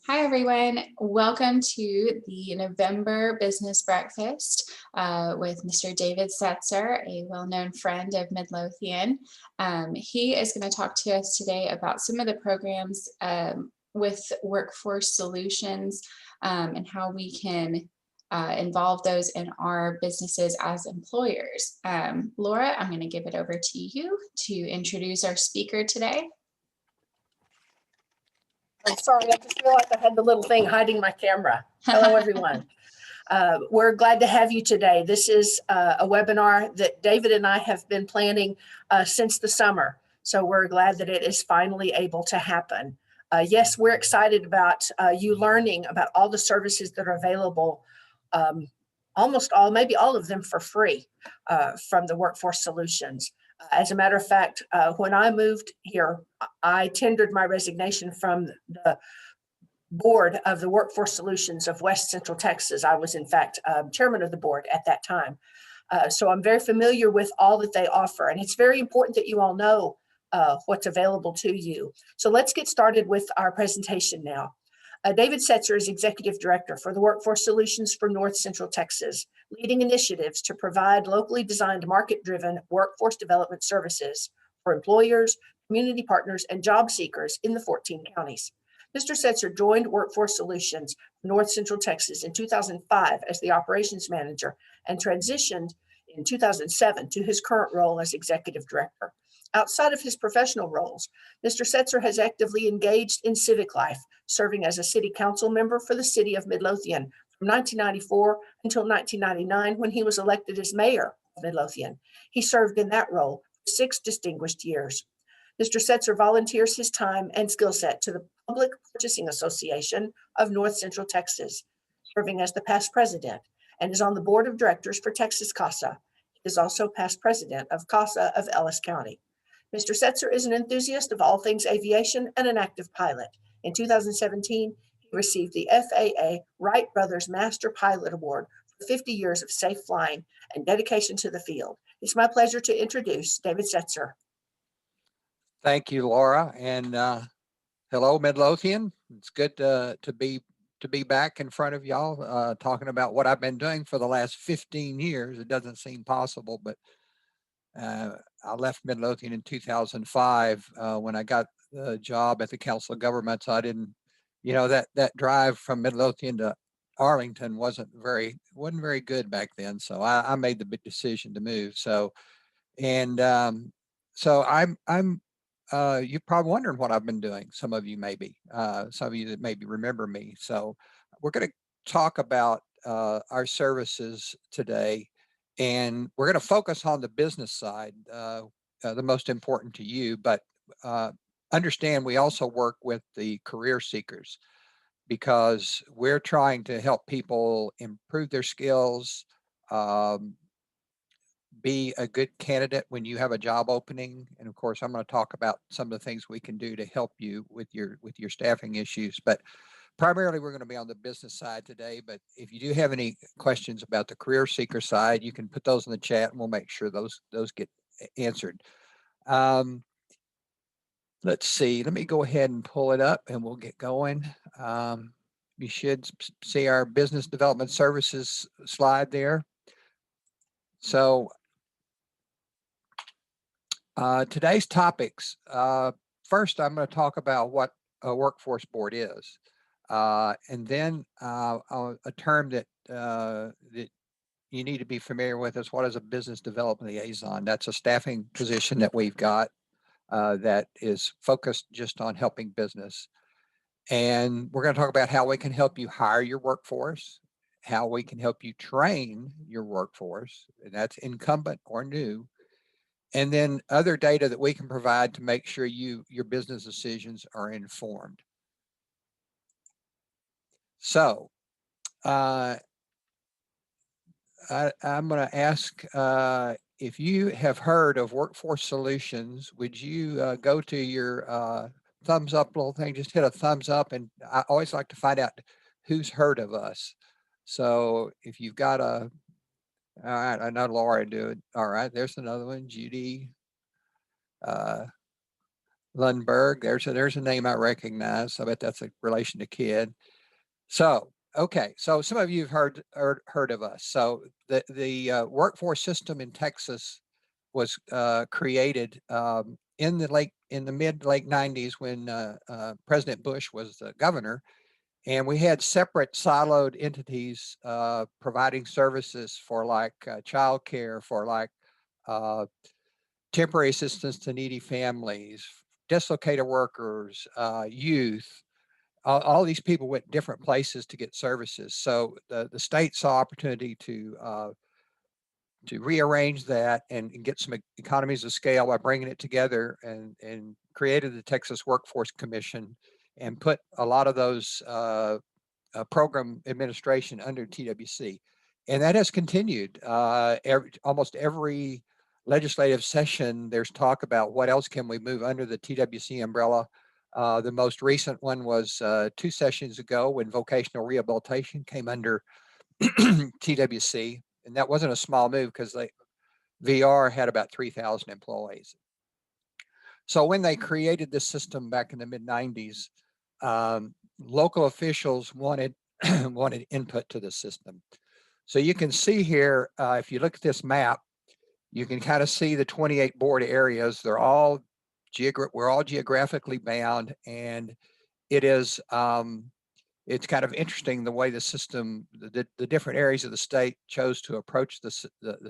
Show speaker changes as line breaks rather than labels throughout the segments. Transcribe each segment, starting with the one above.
Hi, everyone. Welcome to the November Business Breakfast with Mr. David Seltzer, a well-known friend of Midlothian. He is going to talk to us today about some of the programs with Workforce Solutions and how we can involve those in our businesses as employers. Laura, I'm going to give it over to you to introduce our speaker today.
I'm sorry, I just realized I had the little thing hiding my camera. Hello, everyone. We're glad to have you today. This is a webinar that David and I have been planning since the summer. So we're glad that it is finally able to happen. Yes, we're excited about you learning about all the services that are available, almost all, maybe all of them for free from the Workforce Solutions. As a matter of fact, when I moved here, I tendered my resignation from the board of the Workforce Solutions of West Central Texas. I was, in fact, chairman of the board at that time. So I'm very familiar with all that they offer. And it's very important that you all know what's available to you. So let's get started with our presentation now. David Setzer is Executive Director for the Workforce Solutions for North Central Texas, leading initiatives to provide locally designed market-driven workforce development services for employers, community partners, and job seekers in the 14 counties. Mr. Setzer joined Workforce Solutions for North Central Texas in 2005 as the operations manager and transitioned in 2007 to his current role as Executive Director. Outside of his professional roles, Mr. Setzer has actively engaged in civic life, serving as a city council member for the city of Midlothian from 1994 until 1999 when he was elected as mayor of Midlothian. He served in that role for 6 distinguished years. Mr. Setzer volunteers his time and skill set to the Public Purchasing Association of North Central Texas, serving as the past president, and is on the board of directors for Texas CASA. He is also past president of CASA of Ellis County. Mr. Setzer is an enthusiast of all things aviation and an active pilot. In 2017, he received the FAA Wright Brothers Master Pilot Award for 50 years of safe flying and dedication to the field. It's my pleasure to introduce David Setzer.
Thank you, Laura, and hello, Midlothian. It's good to be back in front of y'all talking about what I've been doing for the last 15 years. It doesn't seem possible, but I left Midlothian in 2005 when I got the job at the Council of Governments. So I didn't, that drive from Midlothian to Arlington wasn't very good back then. So I made the big decision to move. So I'm you're probably wondering what I've been doing. Some of you maybe, some of you that maybe remember me. So we're going to talk about our services today, and we're going to focus on the business side, the most important to you, but understand we also work with the career seekers because we're trying to help people improve their skills, be a good candidate when you have a job opening. And of course, I'm going to talk about some of the things we can do to help you with your staffing issues. But primarily, we're going to be on the business side today. But if you do have any questions about the career seeker side, you can put those in the chat and we'll make sure those get answered. Let's see. Let me go ahead and pull it up and we'll get going. You should see our business development services slide there. So today's topics. First, I'm going to talk about what a workforce board is, and then a term that you need to be familiar with is what is a business development liaison. That's a staffing position that we've got that is focused just on helping business. And we're going to talk about how we can help you hire your workforce, how we can help you train your workforce, and that's incumbent or new. And then other data that we can provide to make sure your business decisions are informed. So I'm going to ask if you have heard of Workforce Solutions, would you go to your thumbs up little thing, just hit a thumbs up. And I always like to find out who's heard of us. So if you've got all right, I know Laura do it. All right, there's another one, Judy. Lundberg. There's a name I recognize. I bet that's a relation to Kidd. So, okay. So some of you have heard of us. So the workforce system in Texas was created in the mid-late 90s when President Bush was the governor. And we had separate siloed entities providing services for like childcare, for like temporary assistance to needy families, dislocated workers, youth. All these people went different places to get services. So the state saw opportunity to rearrange that and get some economies of scale by bringing it together, and created the Texas Workforce Commission and put a lot of those program administration under TWC. And that has continued. Almost every legislative session, there's talk about what else can we move under the TWC umbrella. The most recent one was 2 sessions ago when vocational rehabilitation came under TWC. And that wasn't a small move because VR had about 3,000 employees. So when they created this system back in the mid-90s, local officials wanted wanted input to the system. So you can see here, if you look at this map, you can kind of see the 28 board areas. They're all we're all geographically bound, and it is it's kind of interesting the way the system, the different areas of the state chose to approach the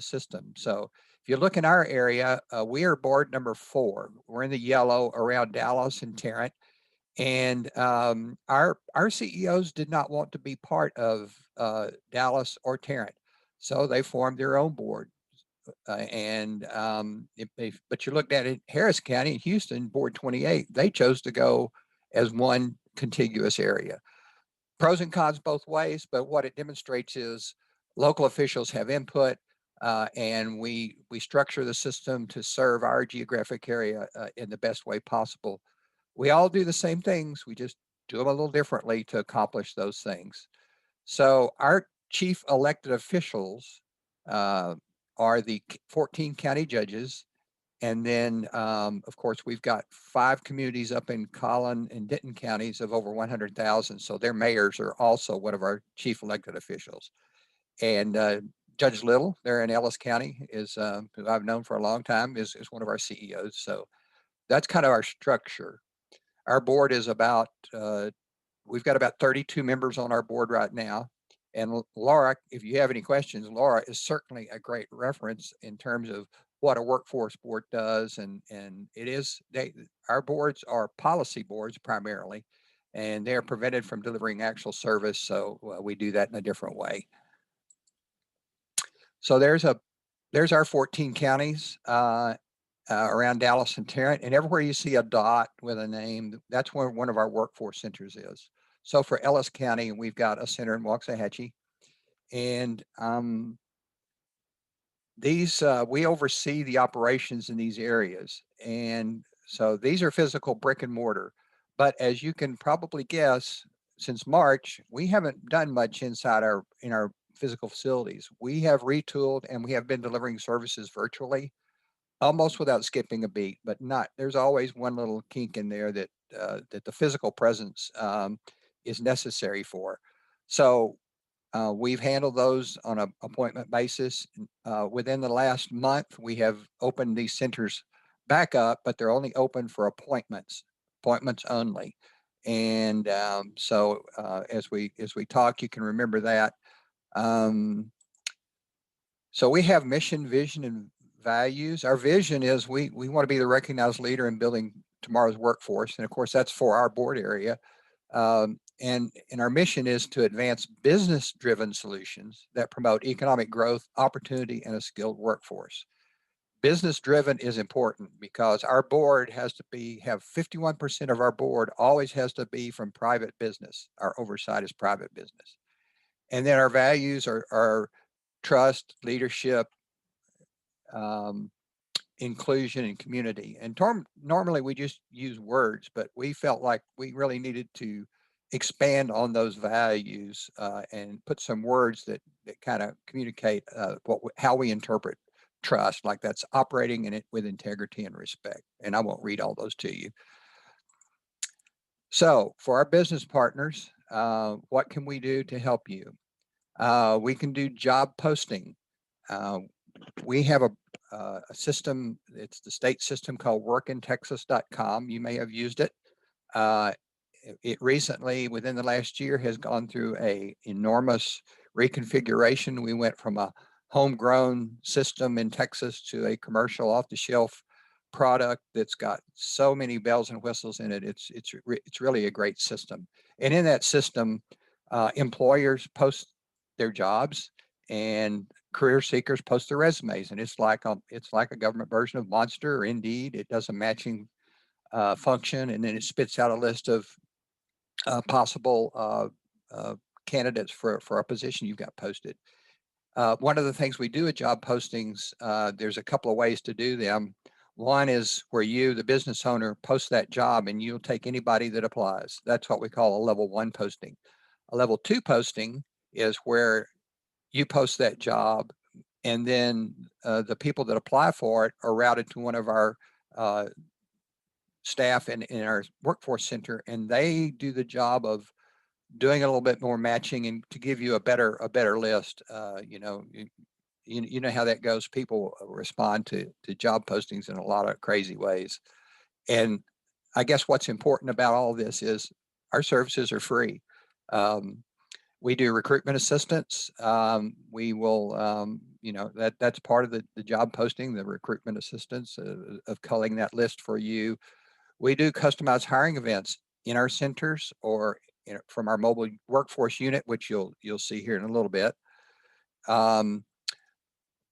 system. So if you look in our area, we are board number 4. We're in the yellow around Dallas and Tarrant. And our CEOs did not want to be part of Dallas or Tarrant, so they formed their own board. But you looked at it, Harris County and Houston, Board 28, they chose to go as one contiguous area. Pros and cons both ways, but what it demonstrates is local officials have input, and we structure the system to serve our geographic area in the best way possible. We all do the same things. We just do them a little differently to accomplish those things. So our chief elected officials are the 14 county judges. And then, of course, we've got 5 communities up in Collin and Denton counties of over 100,000. So their mayors are also one of our chief elected officials. And Judge Little, there in Ellis County, is who I've known for a long time, is one of our CEOs. So that's kind of our structure. Our board is about, we've got about 32 members on our board right now. And Laura, if you have any questions, Laura is certainly a great reference in terms of what a workforce board does. And it is, our boards are policy boards primarily, and they're prevented from delivering actual service. So we do that in a different way. So there's our 14 counties. Around Dallas and Tarrant, and everywhere you see a dot with a name, that's where one of our workforce centers is. So for Ellis County, we've got a center in Waxahachie, and we oversee the operations in these areas. And so these are physical brick and mortar, but as you can probably guess, since March, we haven't done much inside in our physical facilities. We have retooled, and we have been delivering services virtually, almost without skipping a beat, but there's always one little kink in there that the physical presence is necessary for. So we've handled those on an appointment basis. Within the last month, we have opened these centers back up, but they're only open for appointments only. And so as we talk, you can remember that. So we have mission, vision, and values. Our vision is we want to be the recognized leader in building tomorrow's workforce. And of course, that's for our board area. And our mission is to advance business-driven solutions that promote economic growth, opportunity, and a skilled workforce. Business-driven is important because our board has to have 51% of our board always has to be from private business. Our oversight is private business. And then our values are trust, leadership, inclusion, and community. And normally we just use words, but we felt like we really needed to expand on those values and put some words that kind of communicate how we interpret trust, like that's operating in it with integrity and respect. And I won't read all those to you. So for our business partners, what can we do to help you? We can do job posting. We have a system, it's the state system called workintexas.com. You may have used it. It recently, within the last year, has gone through a enormous reconfiguration. We went from a homegrown system in Texas to a commercial off-the-shelf product that's got so many bells and whistles in it. It's really a great system. And in that system, employers post their jobs and career seekers post their resumes. And it's like a government version of Monster or Indeed. It does a matching function, and then it spits out a list of possible candidates for a position you've got posted. One of the things we do at job postings, there's a couple of ways to do them. One is where you, the business owner, post that job and you'll take anybody that applies. That's what we call a level 1 posting. A level 2 posting is where you post that job and then the people that apply for it are routed to one of our staff in our workforce center, and they do the job of doing a little bit more matching and to give you a better list. You know how that goes. People respond to job postings in a lot of crazy ways. And I guess what's important about all of this is our services are free. We do recruitment assistance. We will, that's part of the job posting, the recruitment assistance of culling that list for you. We do customized hiring events in our centers or from our mobile workforce unit, which you'll see here in a little bit,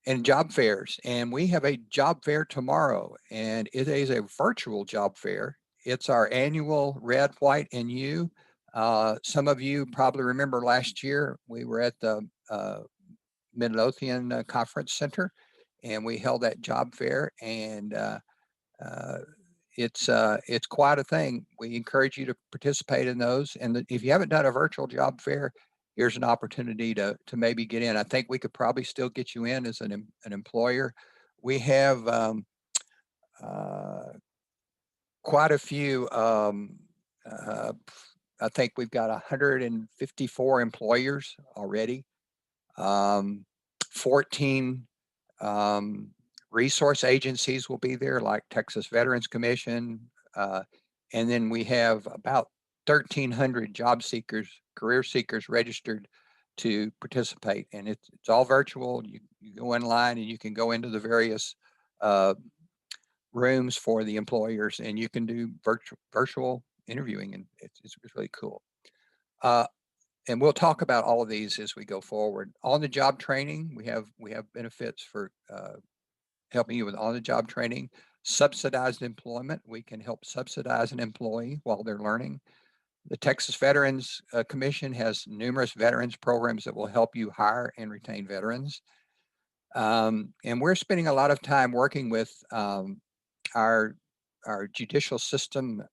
and job fairs. And we have a job fair tomorrow, and it is a virtual job fair. It's our annual Red, White, and You. Some of you probably remember last year we were at the Midlothian Conference Center, and we held that job fair, and it's quite a thing. We encourage you to participate in those. And if you haven't done a virtual job fair, here's an opportunity to maybe get in. I think we could probably still get you in as an employer. We have quite a few. I think we've got 154 employers already. 14 resource agencies will be there, like Texas Veterans Commission. And then we have about 1,300 job seekers, career seekers registered to participate. And it's all virtual. You go online and you can go into the various rooms for the employers, and you can do virtual interviewing, and it's really cool. And we'll talk about all of these as we go forward. On the job training, we have benefits for helping you with on-the-job training. Subsidized employment, we can help subsidize an employee while they're learning. The Texas Veterans Commission has numerous veterans programs that will help you hire and retain veterans. And we're spending a lot of time working with our judicial system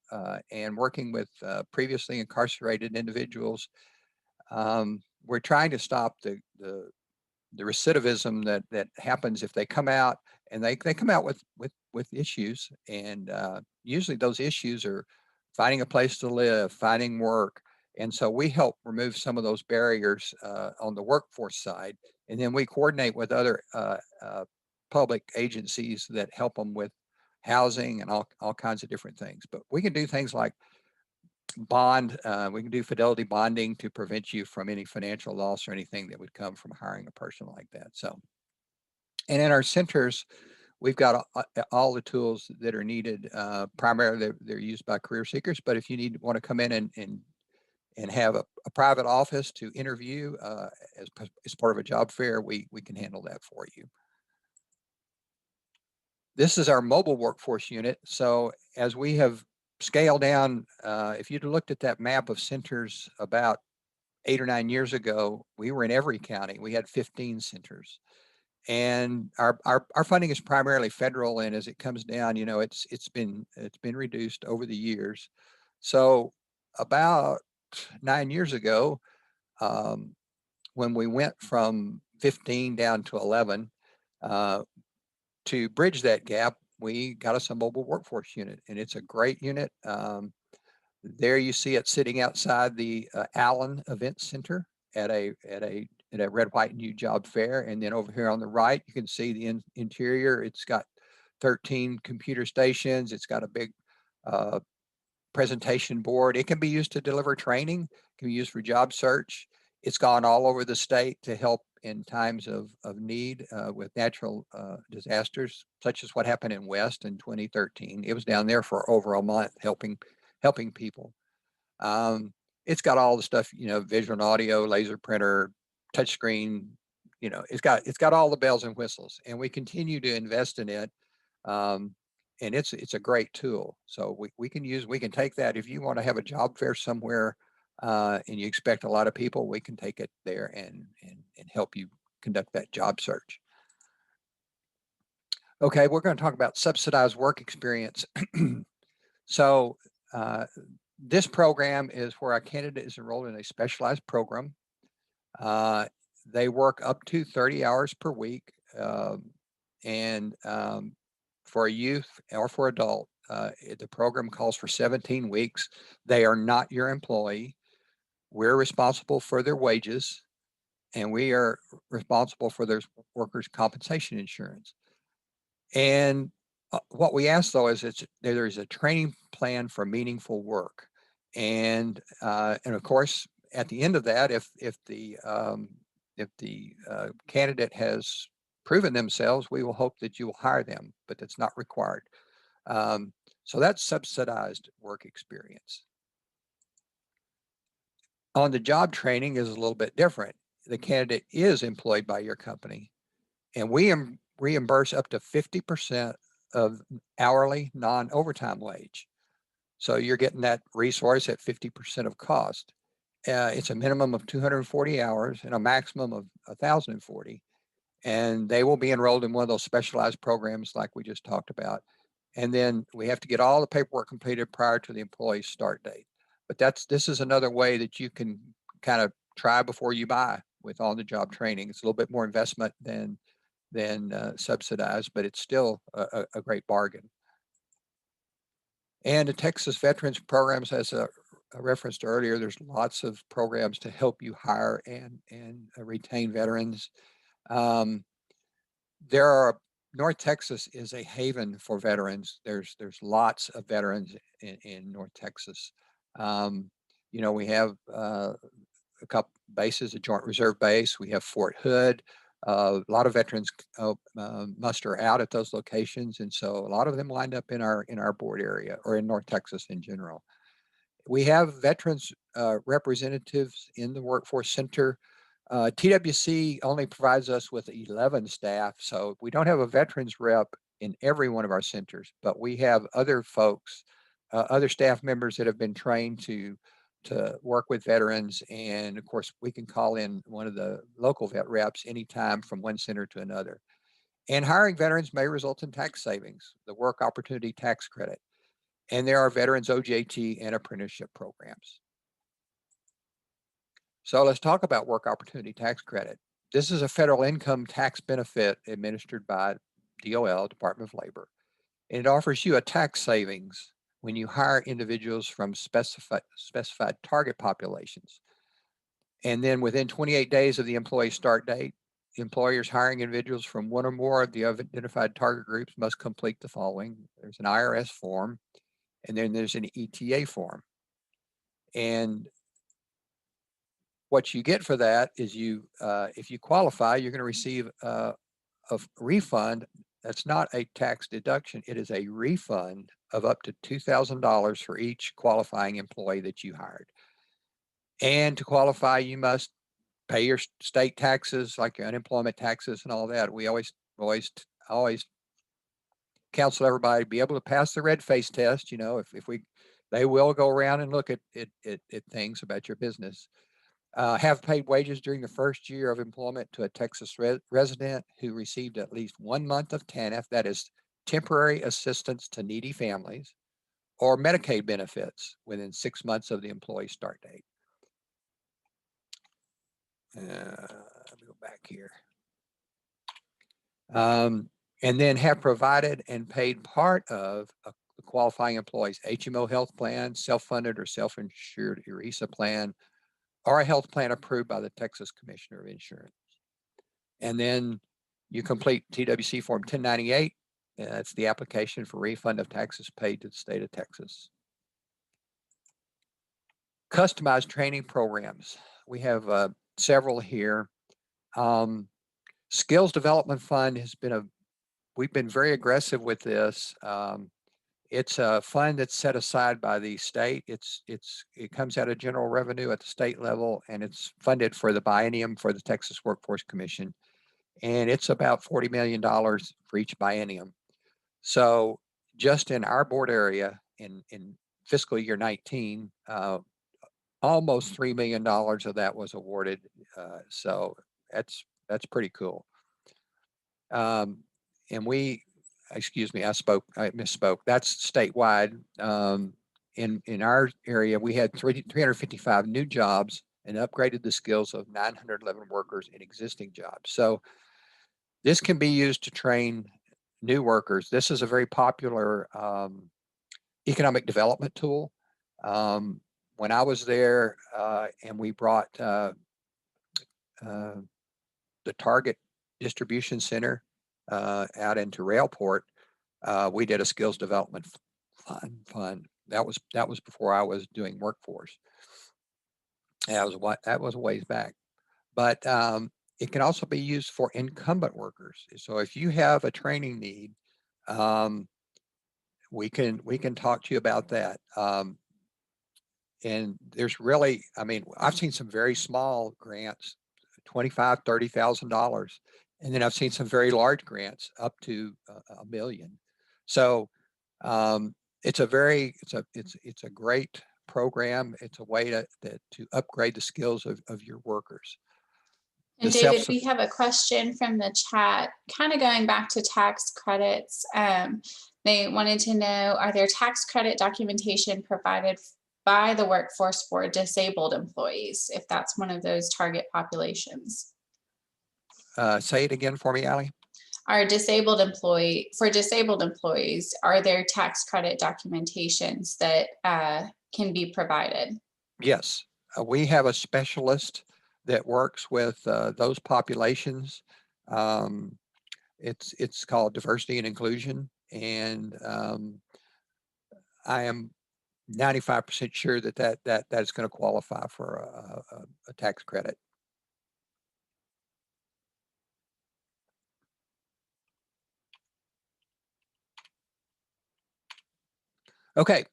and working with previously incarcerated individuals. We're trying to stop the recidivism that happens if they come out, and they come out with issues, and usually those issues are finding a place to live, finding work. And so we help remove some of those barriers on the workforce side, and then we coordinate with other public agencies that help them with housing and all kinds of different things. But we can do things like bond, we can do fidelity bonding to prevent you from any financial loss or anything that would come from hiring a person like that. So, and in our centers, we've got all the tools that are needed. Primarily, they're used by career seekers, but if you want to come in and have a private office to interview as part of a job fair, we can handle that for you. This is our mobile workforce unit. So as we have scaled down, if you'd looked at that map of centers about 8 or 9 years ago, we were in every county. We had 15 centers. And our funding is primarily federal, and as it comes down, it's been reduced over the years. So about 9 years ago, when we went from 15 down to 11, to bridge that gap, we got us a mobile workforce unit, and it's a great unit. There you see it sitting outside the Allen Event Center at a red, white, and new job fair. And then over here on the right, you can see the interior. It's got 13 computer stations. It's got a big presentation board. It can be used to deliver training. It can be used for job search. It's gone all over the state to help in times of need with natural disasters, such as what happened in West in 2013. It was down there for over a month helping people. It's got all the stuff, visual and audio, laser printer, touchscreen, it's got all the bells and whistles, and we continue to invest in it. And it's a great tool. So we can take that. If you want to have a job fair somewhere and you expect a lot of people, we can take it there and help you conduct that job search. Okay, we're going to talk about subsidized work experience. So this program is where a candidate is enrolled in a specialized program. They work up to 30 hours per week. And for a youth or for adult, the program calls for 17 weeks. They are not your employee. We're responsible for their wages, and we are responsible for their workers' compensation insurance. And what we ask, though, is there's a training plan for meaningful work. And of course, at the end of that, if the candidate has proven themselves, we will hope that you will hire them, but that's not required. So that's subsidized work experience. On the job training is a little bit different. The candidate is employed by your company, and we reimburse up to 50% of hourly non-overtime wage. So you're getting that resource at 50% of cost. It's a minimum of 240 hours and a maximum of 1,040. And they will be enrolled in one of those specialized programs like we just talked about. And then we have to get all the paperwork completed prior to the employee's start date. But this is another way that you can kind of try before you buy with on-the-job training. It's a little bit more investment than subsidized, but it's still a great bargain. And the Texas Veterans Programs, as I referenced earlier, there's lots of programs to help you hire and retain veterans. North Texas is a haven for veterans. There's lots of veterans in North Texas. We have a couple bases, a Joint Reserve Base. We have Fort Hood. A lot of veterans muster out at those locations, and so a lot of them wind up in our board area or in North Texas in general. We have veterans representatives in the Workforce Center. TWC only provides us with 11 staff, so we don't have a veterans rep in every one of our centers, but we have other folks, other staff members that have been trained to work with veterans. And of course, we can call in one of the local vet reps anytime from one center to another. And hiring veterans may result in tax savings, the Work Opportunity Tax Credit. And there are veterans OJT and apprenticeship programs. So let's talk about Work Opportunity Tax Credit. This is a federal income tax benefit administered by DOL, Department of Labor. And it offers you a tax savings when you hire individuals from specified target populations. And then within 28 days of the employee start date, employers hiring individuals from one or more of the identified target groups must complete the following. There's an IRS form, and then there's an ETA form. And what you get for that is if you qualify, you're going to receive a refund. That's not a tax deduction. It is a refund of up to $2,000 for each qualifying employee that you hired. And to qualify, you must pay your state taxes, like your unemployment taxes and all that. We always counsel everybody to be able to pass the red face test. They will go around and look at things about your business. Have paid wages during the first year of employment to a Texas resident who received at least 1 month of TANF, that is temporary assistance to needy families, or Medicaid benefits within 6 months of the employee start date. Let me go back here. And then have provided and paid part of a the qualifying employees HMO health plan, self-funded or self-insured ERISA plan, or a health plan approved by the Texas Commissioner of Insurance. And then you complete TWC Form 1098. That's the application for refund of taxes paid to the state of Texas. Customized training programs. We have several here. Skills Development Fund has been we've been very aggressive with this. It's a fund that's set aside by the state. It comes out of general revenue at the state level, and it's funded for the biennium for the Texas Workforce Commission. And it's about $40 million for each biennium. So just in our board area in fiscal year 19, almost $3 million of that was awarded. So that's pretty cool. And excuse me, I misspoke. That's statewide. In our area, we had 355 new jobs and upgraded the skills of 911 workers in existing jobs. So this can be used to train new workers. This is a very popular economic development tool. When I was there and we brought the Target Distribution Center out into Railport, we did a skills development fund. That was before I was doing workforce. That was a ways back, but it can also be used for incumbent workers. So if you have a training need, we can talk to you about that. And there's really, I mean, I've seen some very small grants, $25,000, $30,000. And then I've seen some very large grants up to $1 million. So it's a great program. It's a way to upgrade the skills of your workers.
And David, we have a question from the chat, kind of going back to tax credits. They wanted to know, are there tax credit documentation provided by the workforce for disabled employees, if that's one of those target populations?
Say it again for me, Allie.
For disabled employees, are there tax credit documentations that can be provided?
Yes, we have a specialist that works with those populations. It's called diversity and inclusion, and I am 95% sure that is going to qualify for a tax credit. Okay,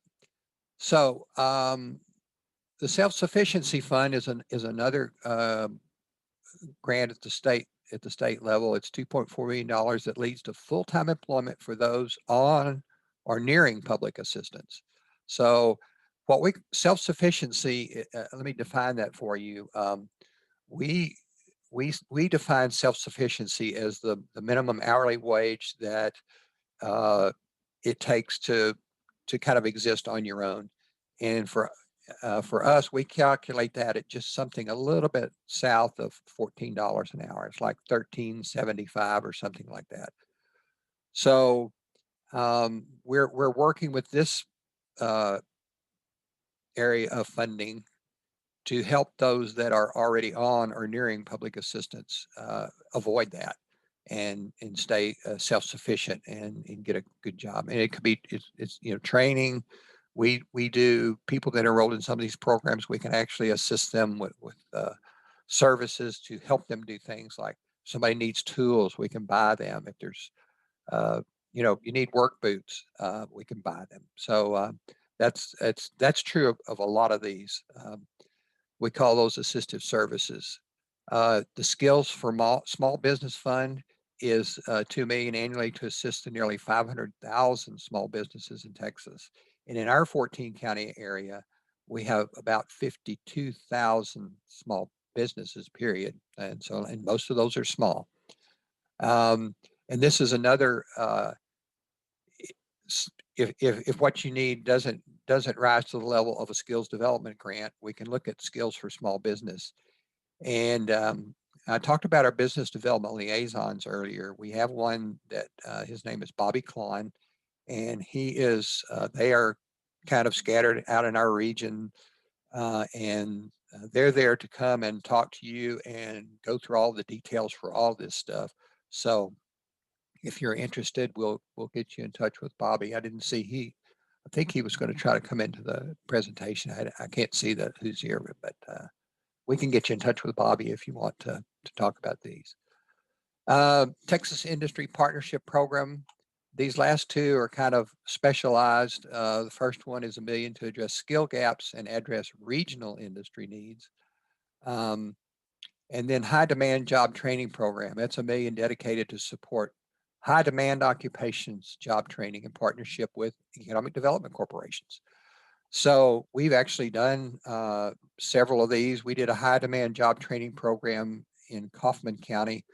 so the Self-Sufficiency Fund is another grant at the state level. It's $2.4 million that leads to full-time employment for those on or nearing public assistance. So self-sufficiency, let me define that for you. We define self-sufficiency as the minimum hourly wage that it takes to kind of exist on your own. And for us, we calculate that at just something a little bit south of $14 an hour. It's like $13.75 or something like that. So we're working with this area of funding to help those that are already on or nearing public assistance avoid that and stay self-sufficient and get a good job. And it could be it's training. We do people that are enrolled in some of these programs. We can actually assist them with services to help them do things like somebody needs tools, we can buy them. If there's you need work boots, we can buy them. So that's true of a lot of these. We call those assistive services. The Skills for Small Business Fund is $2 million annually to assist the nearly 500,000 small businesses in Texas. And in our 14 county area, we have about 52,000 small businesses, period. And most of those are small. And this is another, if what you need doesn't rise to the level of a skills development grant, we can look at skills for small business. And I talked about our business development liaisons earlier. We have one that his name is Bobby Klon, and they are kind of scattered out in our region, and they're there to come and talk to you and go through all the details for all this stuff. So if you're interested, we'll get you in touch with Bobby. I think he was going to try to come into the presentation. I can't see who's here, but we can get you in touch with Bobby if you want to talk about these. Texas Industry Partnership Program. These last two are kind of specialized. The first one is $1 million to address skill gaps and address regional industry needs. And then High Demand Job Training Program. That's $1 million dedicated to support high demand occupations job training in partnership with economic development corporations. So we've actually done several of these. We did a high demand job training program in Kaufman County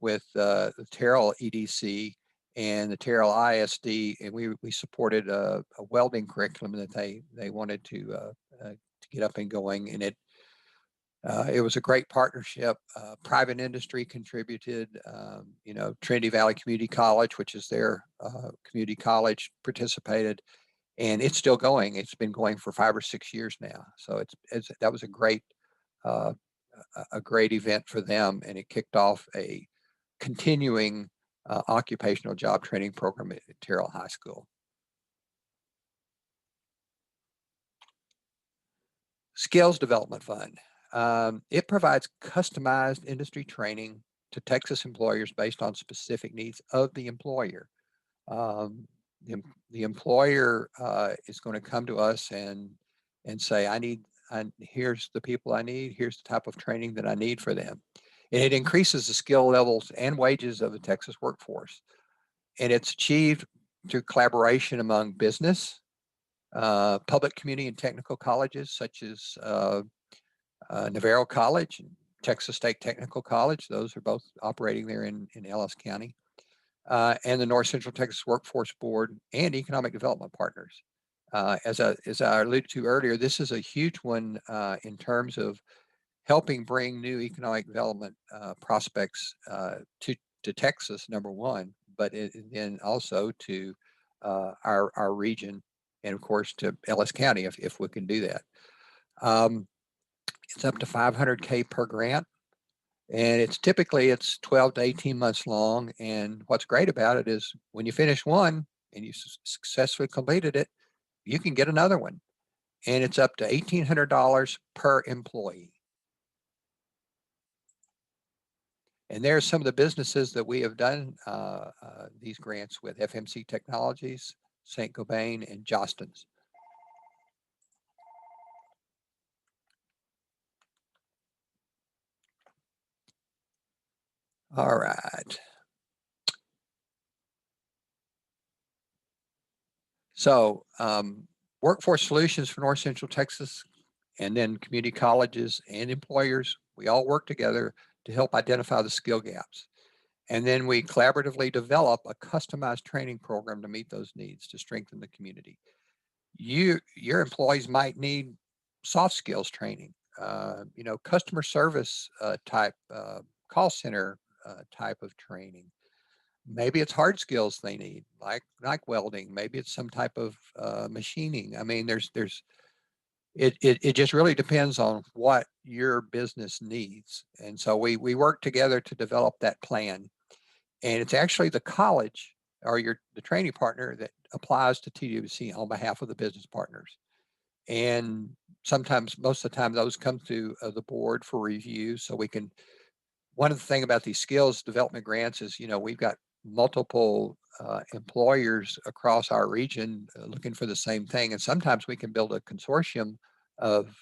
with the Terrell EDC and the Terrell ISD, and we supported a welding curriculum that they wanted to get up and going, and it was a great partnership. Private industry contributed. Trinity Valley Community College, which is their community college, participated, and it's still going. It's been going for 5 or 6 years now. So that was a great event for them, and it kicked off a continuing occupational job training program at Terrell High School. Skills Development Fund. It provides customized industry training to Texas employers based on specific needs of the employer. The employer is going to come to us and say, here's the people I need, here's the type of training that I need for them. And it increases the skill levels and wages of the Texas workforce. And it's achieved through collaboration among business, public, community, and technical colleges such as Navarro College and Texas State Technical College. Those are both operating there in Ellis County. And the North Central Texas Workforce Board and economic development partners. As I alluded to earlier, this is a huge one in terms of helping bring new economic development prospects to Texas, number one, but then also to our region, and of course to Ellis County if we can do that. It's up to $500K per grant, and it's 12 to 18 months long. And what's great about it is when you finish one and you successfully completed it, you can get another one, and it's up to $1,800 per employee. And there are some of the businesses that we have done these grants with: FMC Technologies, St. Gobain, and Jostens. All right. So Workforce Solutions for North Central Texas, and then community colleges and employers, we all work together to help identify the skill gaps. And then we collaboratively develop a customized training program to meet those needs to strengthen the community. Your employees might need soft skills training, customer service type, call center type of training. Maybe it's hard skills they need, like welding. Maybe it's some type of machining. I mean, it just really depends on what your business needs. And so we work together to develop that plan. And it's actually the college or the training partner that applies to TWC on behalf of the business partners. And sometimes, most of the time, those come to the board for review. So one of the things about these skills development grants is, we've got multiple employers across our region looking for the same thing. And sometimes we can build a consortium of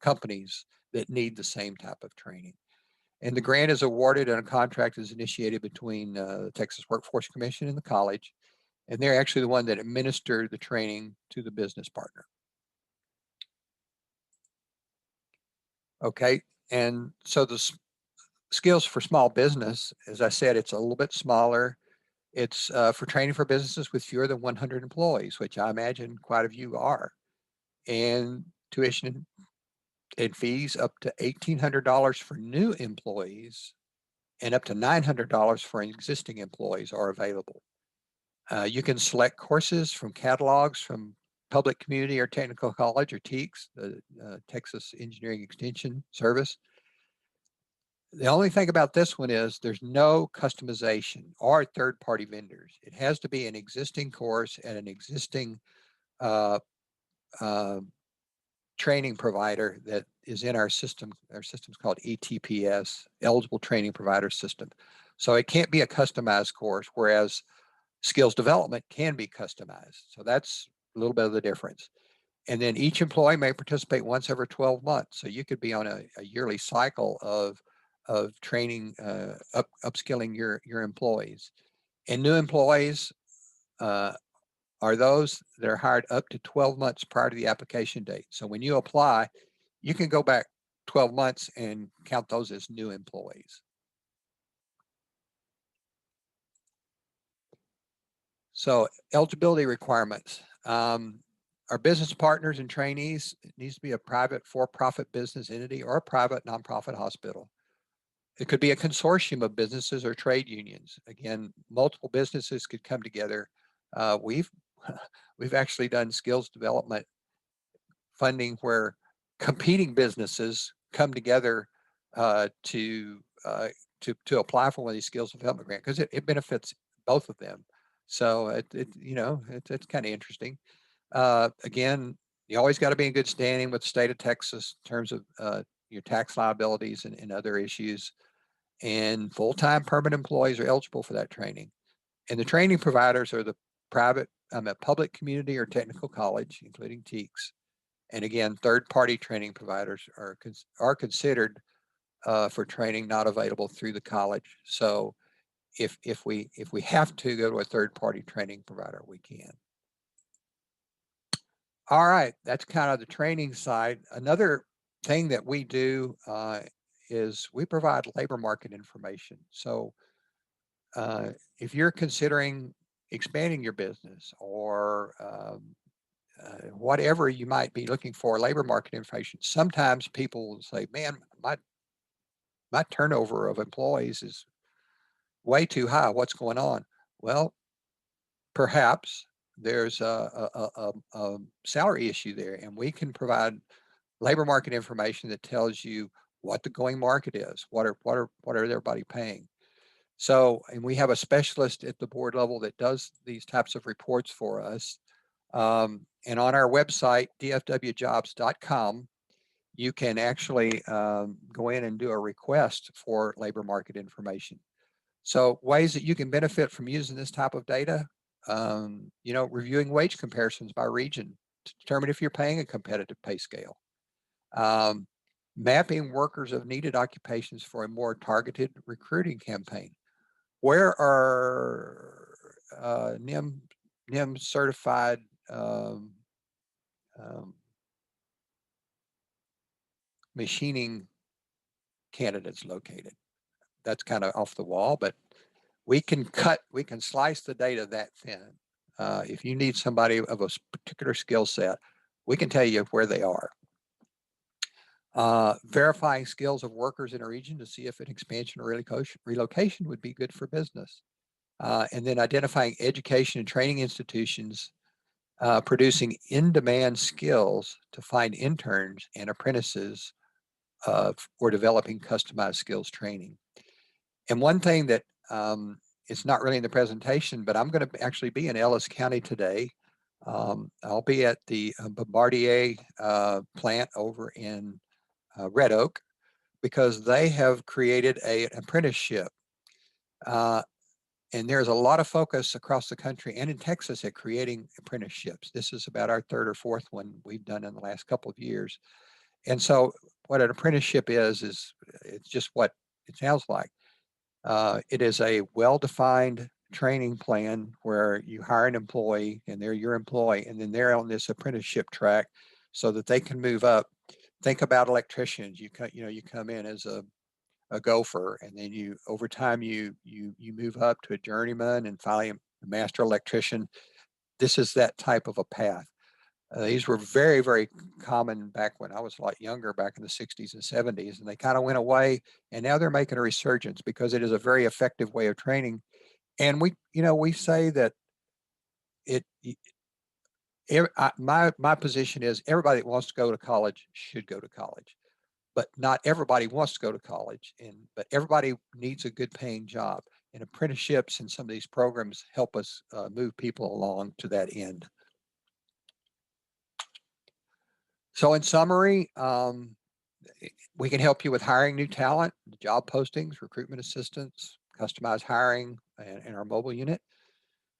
companies that need the same type of training. And the grant is awarded and a contract is initiated between the Texas Workforce Commission and the college. And they're actually the one that administer the training to the business partner. Okay, and so the skills for small business, as I said, it's a little bit smaller. It's for training for businesses with fewer than 100 employees, which I imagine quite a few are. And tuition and fees up to $1,800 for new employees and up to $900 for existing employees are available. You can select courses from catalogs from Public Community or Technical College, or TEACS, the Texas Engineering Extension Service. The only thing about this one is there's no customization or third-party vendors. It has to be an existing course at an existing training provider that is in our system. Our system's called ETPS, Eligible Training Provider System. So it can't be a customized course, whereas skills development can be customized. So that's a little bit of the difference. And then each employee may participate once every 12 months. So you could be on a yearly cycle of training, upskilling your employees. And new employees are those that are hired up to 12 months prior to the application date. So when you apply, you can go back 12 months and count those as new employees. So eligibility requirements. Our business partners and trainees, it needs to be a private for-profit business entity or a private nonprofit hospital. It could be a consortium of businesses or trade unions. Again, multiple businesses could come together. We've actually done skills development funding where competing businesses come together to apply for one of these skills development grants, because it benefits both of them. So it's kind of interesting. Again, you always got to be in good standing with the state of Texas in terms of your tax liabilities and other issues. And full-time permanent employees are eligible for that training. And the training providers are the private, a public community or technical college, including TEACS. And again, third-party training providers are considered for training not available through the college. So if we have to go to a third-party training provider, we can. All right, that's kind of the training side. Another thing that we do is we provide labor market information. So if you're considering expanding your business or whatever you might be looking for, labor market information, sometimes people will say, man, my turnover of employees is way too high. What's going on? Well, perhaps there's a salary issue there, and we can provide labor market information that tells you what the going market is, what are everybody paying. So, and we have a specialist at the board level that does these types of reports for us. And on our website, dfwjobs.com, you can actually go in and do a request for labor market information. So ways that you can benefit from using this type of data, reviewing wage comparisons by region to determine if you're paying a competitive pay scale. Mapping workers of needed occupations for a more targeted recruiting campaign. Where are NIM certified machining candidates located? That's kind of off the wall, but we can slice the data that thin. If you need somebody of a particular skill set, we can tell you where they are. Verifying skills of workers in a region to see if an expansion or relocation would be good for business. And then identifying education and training institutions producing in-demand skills to find interns and apprentices or developing customized skills training. And one thing that it's not really in the presentation, but I'm going to actually be in Ellis County today. I'll be at the Bombardier plant over in Red Oak, because they have created an apprenticeship. And there's a lot of focus across the country and in Texas at creating apprenticeships. This is about our third or fourth one we've done in the last couple of years. And so what an apprenticeship is it's just what it sounds like. It is a well-defined training plan where you hire an employee and they're your employee, and then they're on this apprenticeship track so that they can move up. Think about electricians. You come in as a gopher, and then over time you move up to a journeyman and finally a master electrician. This is that type of a path. These were very, very common back when I was a lot younger, back in the 60s and 70s, and they kind of went away, and now they're making a resurgence because it is a very effective way of training. And we say that my position is everybody that wants to go to college should go to college, but not everybody wants to go to college, but everybody needs a good paying job, and apprenticeships and some of these programs help us move people along to that end. So in summary, we can help you with hiring new talent, job postings, recruitment assistance, customized hiring, and our mobile unit.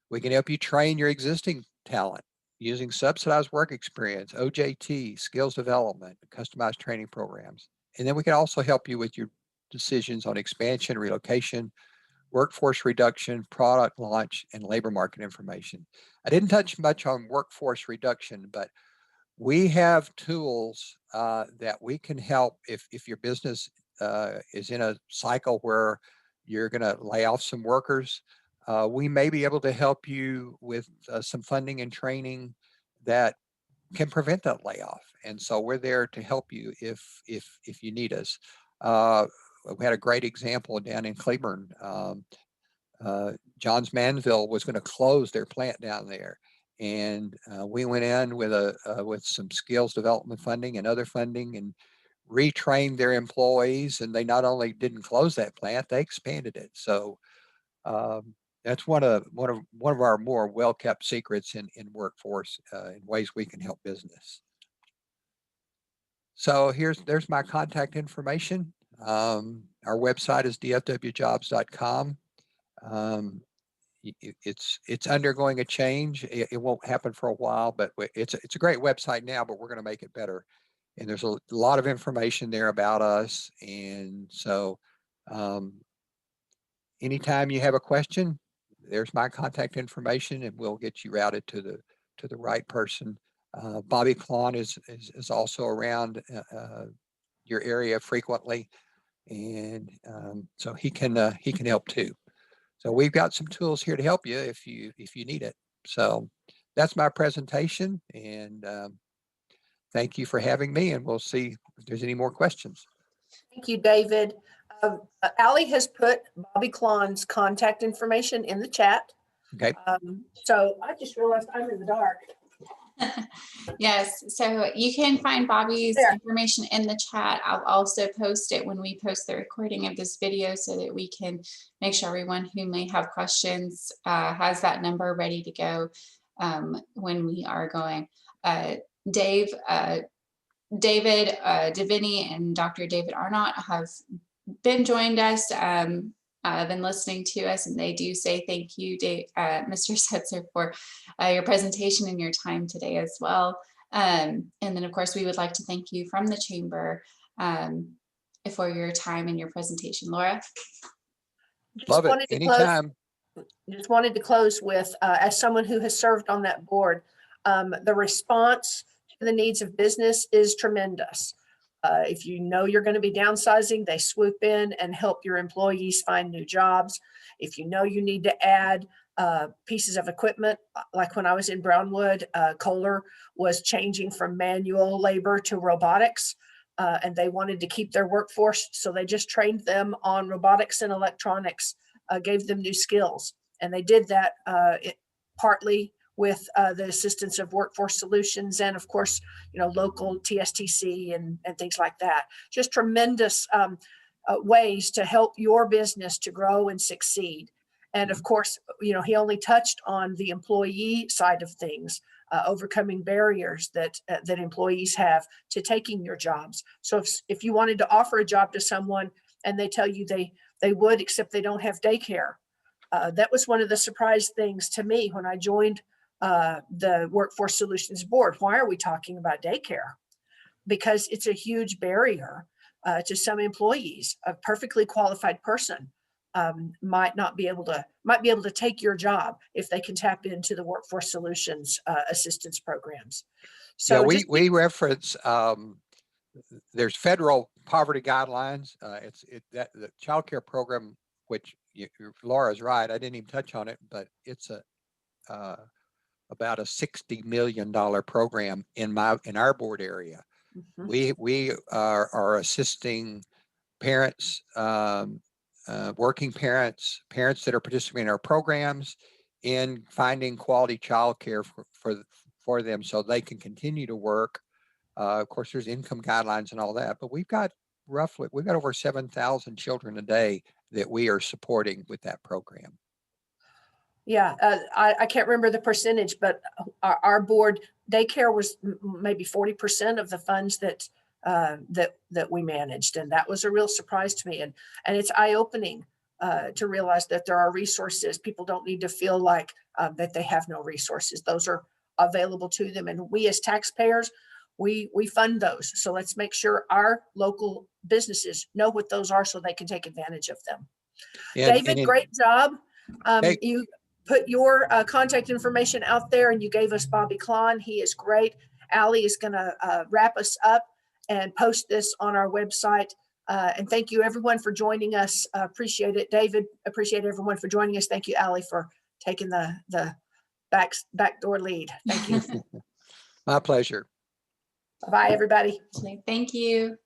We can help you train your existing talent using subsidized work experience, OJT, skills development, customized training programs. And then we can also help you with your decisions on expansion, relocation, workforce reduction, product launch, and labor market information. I didn't touch much on workforce reduction, but we have tools that we can help if your business is in a cycle where you're going to lay off some workers. We may be able to help you with some funding and training that can prevent that layoff. And so we're there to help you if you need us. We had a great example down in Cleburne. Johns Manville was going to close their plant down there. And we went in with some skills development funding and other funding and retrained their employees. And they not only didn't close that plant, they expanded it. So that's one of our more well-kept secrets in workforce in ways we can help business. So there's my contact information. Our website is dfwjobs.com. It's undergoing a change. It won't happen for a while, but it's a great website now, but we're going to make it better. And there's a lot of information there about us. And so anytime you have a question, there's my contact information, and we'll get you routed to the right person. Bobby Klon is also around your area frequently, and so he can help too. So we've got some tools here to help you if you need it. So that's my presentation, and thank you for having me, and we'll see if there's any more questions.
Thank you, David. Allie has put Bobby Klon's contact information in the chat.
Okay.
So I just realized I'm in the dark.
Yes, so you can find Bobby's information in the chat. I'll also post it when we post the recording of this video so that we can make sure everyone who may have questions has that number ready to go when we are going. David Deviney and Dr. David Arnott have joined us, been listening to us, and they do say thank you, Mr. Setzer, for your presentation and your time today as well. And then, of course, we would like to thank you from the Chamber for your time and your presentation. Laura?
Love it. Anytime.
Just wanted to close with, as someone who has served on that board, the response to the needs of business is tremendous. If you know you're going to be downsizing, they swoop in and help your employees find new jobs. If you know you need to add pieces of equipment, like when I was in Brownwood, Kohler was changing from manual labor to robotics, and they wanted to keep their workforce. So they just trained them on robotics and electronics, gave them new skills. And they did that partly with the assistance of Workforce Solutions and, of course, local TSTC and things like that. Just tremendous ways to help your business to grow and succeed. And of course, he only touched on the employee side of things, overcoming barriers that employees have to taking your jobs. So if you wanted to offer a job to someone and they tell you they would, except they don't have daycare, that was one of the surprise things to me when I joined the Workforce Solutions Board. Why are we talking about daycare? Because it's a huge barrier to some employees. A perfectly qualified person might be able to take your job if they can tap into the Workforce Solutions assistance programs. So
yeah, we reference there's federal poverty guidelines. The child care program, which Laura's right, I didn't even touch on it, but it's about a $60 million program in our board area. Mm-hmm. We are assisting parents, working parents that are participating in our programs, in finding quality childcare for them so they can continue to work. Of course, there's income guidelines and all that, but we've got over 7,000 children a day that we are supporting with that program.
Yeah, I can't remember the percentage, but our board daycare was maybe 40% of the funds that we managed, and that was a real surprise to me. And it's eye-opening to realize that there are resources. People don't need to feel like that they have no resources. Those are available to them, and we as taxpayers, we fund those. So let's make sure our local businesses know what those are so they can take advantage of them. David, great job. You put your contact information out there, and you gave us Bobby Klon. He is great. Allie is going to wrap us up and post this on our website. And thank you everyone for joining us. Appreciate it. David, appreciate everyone for joining us. Thank you, Allie, for taking the backdoor lead. Thank you.
My pleasure.
Bye, everybody.
Thank you.